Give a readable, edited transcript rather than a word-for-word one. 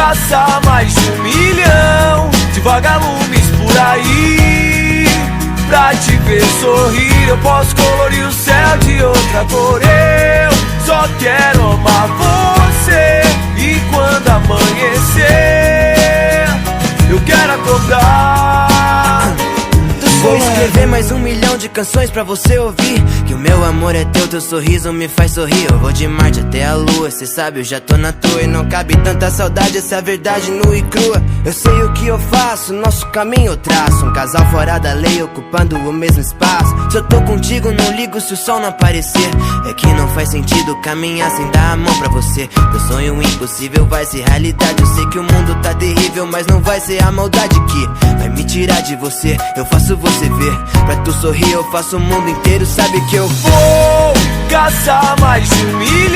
caçar mais de 1 milhão de vagalumes por aí. Pra te ver sorrir, eu posso colorir o céu de outra cor. Eu só quero amar você, e quando amanhecer eu quero acordar. Vou escrever mais 1 milhão de canções pra você ouvir. Que o meu amor é teu sorriso me faz sorrir. Eu vou de Marte até a Lua, cê sabe, eu já tô na tua. E não cabe tanta saudade, essa verdade nua e crua. Eu sei o que eu faço, nosso caminho eu traço. Um casal fora da lei, ocupando o mesmo espaço. Se eu tô contigo, não ligo se o sol não aparecer. É que não faz sentido caminhar sem dar a mão pra você. Teu sonho impossível vai ser realidade. Eu sei que o mundo tá terrível, mas não vai ser a maldade que vai me tirar de você. Eu faço você ver, pra tu sorrir eu faço o mundo inteiro. Sabe que eu vou caçar mais de 1 milhão